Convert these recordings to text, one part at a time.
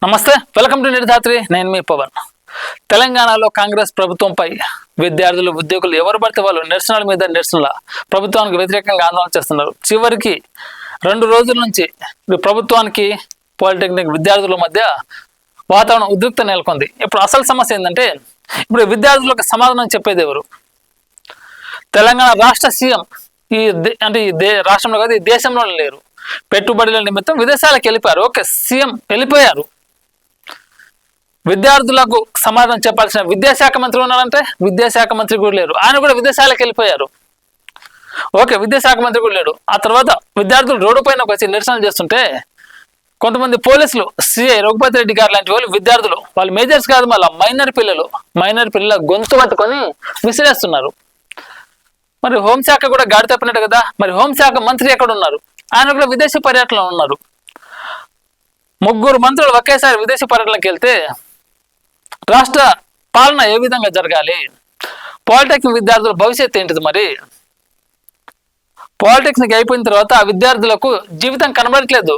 నమస్తే, welcome to నిర్ధాత్రి. నేను మీ పవన్. తెలంగాణలో కాంగ్రెస్ ప్రభుత్వంపై విద్యార్థులు, ఉద్యోగులు ఎవరు పడితే వాళ్ళు నిరసనల మీద నిరసనల ప్రభుత్వానికి వ్యతిరేకంగా ఆందోళన చేస్తున్నారు. చివరికి 2 రోజుల నుంచి ప్రభుత్వానికి పాలిటెక్నిక్ విద్యార్థుల మధ్య వాతావరణం ఉద్రిక్త నెలకొంది. ఇప్పుడు అసలు సమస్య ఏంటంటే, ఇప్పుడు విద్యార్థులకు సమాధానం చెప్పేది ఎవరు? తెలంగాణ రాష్ట్ర సీఎం రాష్ట్రంలో కాదు, ఈ దేశంలో లేరు. పెట్టుబడుల నిమిత్తం విదేశాలకు వెళ్ళిపోయారు. ఓకే, సీఎం వెళ్ళిపోయారు. విద్యార్థులకు సమాధానం చెప్పాల్సిన విద్యాశాఖ మంత్రి ఉన్నారంటే విద్యాశాఖ మంత్రి కూడా లేరు. ఆయన కూడా విదేశాలకు వెళ్ళిపోయారు. ఓకే, విద్యాశాఖ మంత్రి కూడా లేడు. ఆ తర్వాత విద్యార్థులు రోడ్డు పైన వచ్చి నిరసనలు చేస్తుంటే కొంతమంది పోలీసులు, సిఐ రఘుపతి రెడ్డి గారు లాంటి విద్యార్థులు, వాళ్ళు మేజర్స్ కాదు, మళ్ళీ మైనర్ పిల్లల గొంతు పట్టుకొని విసిరేస్తున్నారు. మరి హోంశాఖ కూడా గాడి తప్పినట్టు కదా. మరి హోంశాఖ మంత్రి ఎక్కడ ఉన్నారు? ఆయన కూడా విదేశీ పర్యటనలో ఉన్నారు. 3 మంత్రులు ఒకేసారి విదేశీ పర్యటనకి వెళ్తే రాష్ట్ర పాలన ఏ విధంగా జరగాలి? పాలిటెక్నిక్ విద్యార్థుల భవిష్యత్తు ఏంటిది? మరి పాలిటెక్నిక్ అయిపోయిన తర్వాత ఆ విద్యార్థులకు జీవితం కనబడట్లేదు.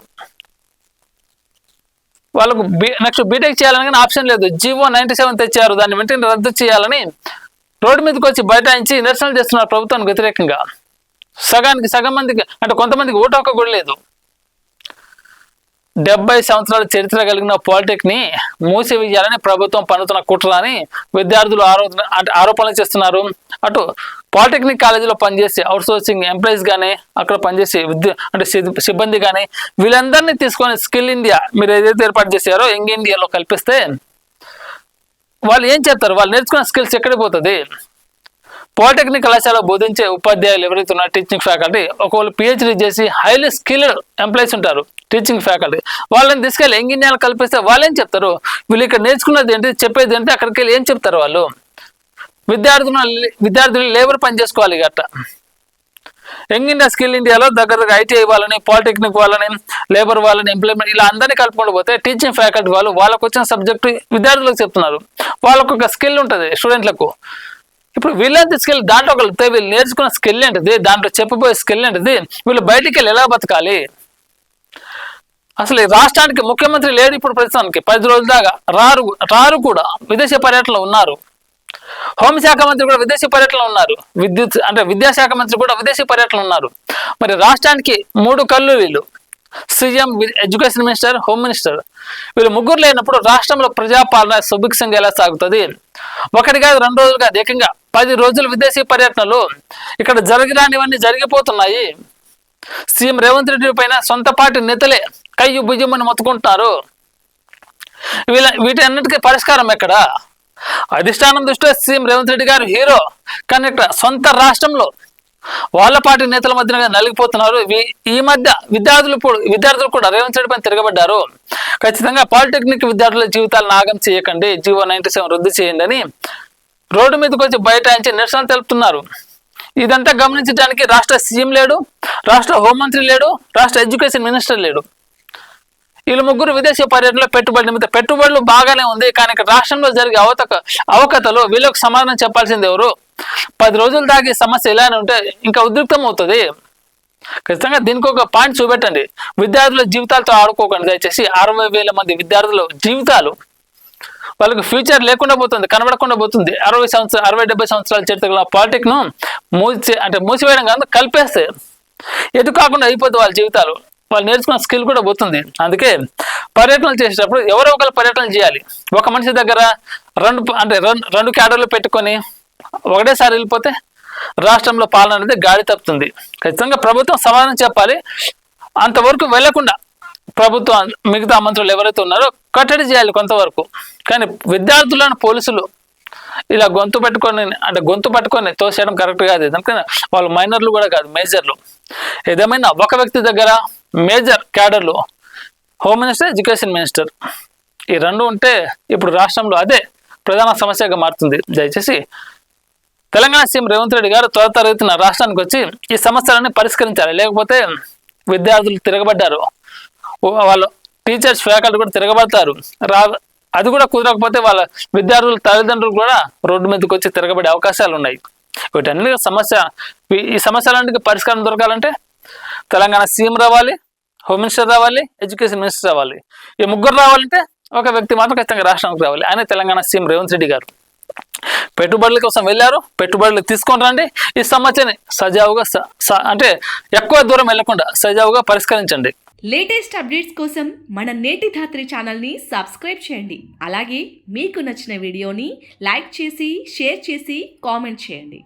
వాళ్ళకు నెక్స్ట్ బీటెక్ చేయాలని కానీ ఆప్షన్ లేదు. జీవో 97 తెచ్చారు, దాన్ని వెంటనే రద్దు చేయాలని రోడ్డు మీదకి వచ్చి బైఠాయించి నిరసనలు చేస్తున్నారు ప్రభుత్వానికి వ్యతిరేకంగా. సగం మందికి, అంటే కొంతమందికి ఓటు హక్కు కూడా లేదు. 70 సంవత్సరాల చరిత్ర కలిగిన పాలిటెక్ని మూసివేయాలని ప్రభుత్వం పన్నుతున్న కుట్ర అని విద్యార్థులు ఆరోపణలు చేస్తున్నారు. అటు పాలిటెక్నిక్ కాలేజీలో పనిచేసే అవుట్సోర్సింగ్ ఎంప్లాయీస్ కానీ, అక్కడ పనిచేసే సిబ్బంది కానీ, వీళ్ళందరినీ తీసుకొని స్కిల్ ఇండియా మీరు ఏదైతే ఏర్పాటు చేశారో యంగ్ ఇండియాలో కల్పిస్తే వాళ్ళు ఏం చేస్తారు? వాళ్ళు నేర్చుకున్న స్కిల్స్ ఎక్కడికి పోతుంది? పాలిటెక్నిక్ కళాశాల బోధించే ఉపాధ్యాయులు ఎవరైతే ఉన్నారో టీచింగ్ ఫ్యాకల్టీ, ఒకవేళ పిహెచ్డీ చేసి హైలీ స్కిల్డ్ ఎంప్లాయీస్ ఉంటారు టీచింగ్ ఫ్యాకల్టీ, వాళ్ళని తీసుకెళ్ళి యంగ్ ఇండియాలో కల్పిస్తే వాళ్ళు ఏం చెప్తారు? వీళ్ళు ఇక్కడ నేర్చుకున్నది ఏంటి, చెప్పేది ఏంటి, అక్కడికి వెళ్ళి ఏం చెప్తారు? వాళ్ళు విద్యార్థులు లేబర్ పని చేసుకోవాలి. గట్ట యంగ్ ఇండియా స్కిల్ ఇండియాలో దగ్గరగా ఐటీఐ వాళ్ళని, పాలిటెక్నిక్ వాళ్ళని, లేబర్ వాళ్ళని, ఎంప్లాయ్మెంట్ ఇలా అందరినీ కలుపుకుంటూ పోతే టీచింగ్ ఫ్యాకల్టీ వాళ్ళు వాళ్ళకు వచ్చిన సబ్జెక్టు విద్యార్థులకు చెప్తున్నారు. వాళ్ళకు ఒక స్కిల్ ఉంటుంది స్టూడెంట్లకు. ఇప్పుడు వీళ్ళని తీసుకెళ్ళి దాంట్లో ఒకళ్ళు వీళ్ళు నేర్చుకున్న స్కిల్ ఏంటిది, దాంట్లో చెప్పబోయే స్కిల్ ఏంటిది, వీళ్ళు బయటికి వెళ్ళి ఎలా బతకాలి? అసలు ఈ రాష్ట్రానికి ముఖ్యమంత్రి లేడు ఇప్పుడు ప్రస్తుతానికి. 10 రోజుల దాకా రారు కూడా, విదేశీ పర్యటనలో ఉన్నారు. హోంశాఖ మంత్రి కూడా విదేశీ పర్యటనలో ఉన్నారు. విద్యాశాఖ మంత్రి కూడా విదేశీ పర్యటనలో ఉన్నారు. మరి రాష్ట్రానికి 3 కళ్ళు వీళ్ళు: CM, education minister, home minister. వీళ్ళు ముగ్గురు లేనప్పుడు రాష్ట్రంలో ప్రజాపాలన సుభిక్షంగా ఎలా సాగుతుంది? 1 కాదు 2 రోజులు కాదు, ఏకంగా 10 రోజులు విదేశీ పర్యటనలు. ఇక్కడ జరగరానివన్నీ జరిగిపోతున్నాయి. సీఎం రేవంత్ రెడ్డి పైన సొంత పార్టీ నేతలే కయ్యు భుజమని మొత్తుకుంటున్నారు. వీటన్నిటికీ పరిష్కారం ఎక్కడ? అధిష్టానం దృష్టిలో సీఎం రేవంత్ రెడ్డి గారు హీరో, కానీ ఇక్కడ సొంత రాష్ట్రంలో వాళ్ళ పార్టీ నేతల మధ్య నలిగిపోతున్నారు. ఈ మధ్య విద్యార్థులు కూడా రేవంత్ రెడ్డి పైన తిరగబడ్డారు. ఖచ్చితంగా పాలిటెక్నిక్ విద్యార్థుల జీవితాలను ఆగం చేయకండి, జీవో 97 రద్దు చేయండి అని రోడ్డు మీదకి వచ్చి బైఠాయించి నిరసన తెలుపుతున్నారు. ఇదంతా గమనించడానికి రాష్ట్ర సీఎం లేడు, రాష్ట్ర హోంమంత్రి లేడు, రాష్ట్ర ఎడ్యుకేషన్ మినిస్టర్ లేడు. వీళ్ళు ముగ్గురు విదేశీ పర్యటనలో పెట్టుబడులు బాగానే ఉంది, కానీ ఇక్కడ రాష్ట్రంలో జరిగే అవకతలు వీళ్ళకు సమాధానం చెప్పాల్సింది ఎవరు? 10 రోజులు దాకా ఈ సమస్య ఇలానే ఉంటే ఇంకా ఉద్రిక్తం అవుతుంది. ఖచ్చితంగా దీనికి ఒక పాయింట్ చూపెట్టండి. విద్యార్థుల జీవితాలతో ఆడుకోకండి దయచేసి. 60,000 మంది విద్యార్థుల జీవితాలు, వాళ్ళకి ఫ్యూచర్ లేకుండా పోతుంది, కనబడకుండా పోతుంది. 60-70 సంవత్సరాల చరిత్ర పాలిటెక్ను మూసివేయడం కాదు, కలిపేస్తే ఎటు కాకుండా అయిపోతుంది వాళ్ళ జీవితాలు. వాళ్ళు నేర్చుకున్న స్కిల్ కూడా పోతుంది. అందుకే పర్యటనలు చేసేటప్పుడు ఎవరో ఒకరు పర్యటన చేయాలి. ఒక మనిషి దగ్గర 2 క్యాడర్లు పెట్టుకొని ఒకటేసారి వెళ్ళిపోతే రాష్ట్రంలో పాలన అనేది గాడి తప్పుతుంది. ఖచ్చితంగా ప్రభుత్వం సమాధానం చెప్పాలి. అంతవరకు వెళ్లకుండా ప్రభుత్వం మిగతా మంత్రులు ఎవరైతే ఉన్నారో కట్టడి చేయాలి కొంతవరకు. కానీ విద్యార్థులను పోలీసులు ఇలా గొంతు పట్టుకొని తోసేయడం కరెక్ట్ కాదు. ఎందుకంటే వాళ్ళు మైనర్లు కూడా కాదు, మేజర్లు. ఏదేమైనా ఒక వ్యక్తి దగ్గర మేజర్ క్యాడర్లు, హోమ్ మినిస్టర్, ఎడ్యుకేషన్ మినిస్టర్, ఈ 2 ఉంటే ఇప్పుడు రాష్ట్రంలో అదే ప్రధాన సమస్యగా మారుతుంది. దయచేసి తెలంగాణ సీఎం రేవంత్ రెడ్డి గారు త్వరితగతిన రాష్ట్రానికి వచ్చి ఈ సమస్యలన్నీ పరిష్కరించాలి. లేకపోతే విద్యార్థులు తిరగబడ్డారు, వాళ్ళు టీచర్స్, ఫ్యాకల్టీ కూడా తిరగబడతారు. అది కూడా కుదరకపోతే వాళ్ళ విద్యార్థుల తల్లిదండ్రులు కూడా రోడ్డు మీదకి వచ్చి తిరగబడే అవకాశాలు ఉన్నాయి. వీటన్ని ఈ సమస్యలన్నిటికీ పరిష్కారం దొరకాలంటే తెలంగాణ సీఎం రావాలి, హోమ్ మినిస్టర్ రావాలి, ఎడ్యుకేషన్ మినిస్టర్ రావాలి. ఈ ముగ్గురు రావాలంటే ఒక వ్యక్తి మాత్రం ఖచ్చితంగా రాష్ట్రానికి రావాలి. ఆయన తెలంగాణ సీఎం రేవంత్ రెడ్డి గారు. పెట్టుబడుల కోసం వెళ్ళారు, పెట్టుబడులు తీసుకొని రండి, ఈ సమస్యని సజావుగా అంటే ఎక్కువ దూరం వెళ్లకుండా సజావుగా పరిష్కరించండి. లేటెస్ట్ అప్డేట్స్ కోసం మన నేటి ధాత్రి ఛానల్ని సబ్స్క్రైబ్ చేయండి. అలాగే మీకు నచ్చిన వీడియోని లైక్ చేసి, షేర్ చేసి, కామెంట్ చేయండి.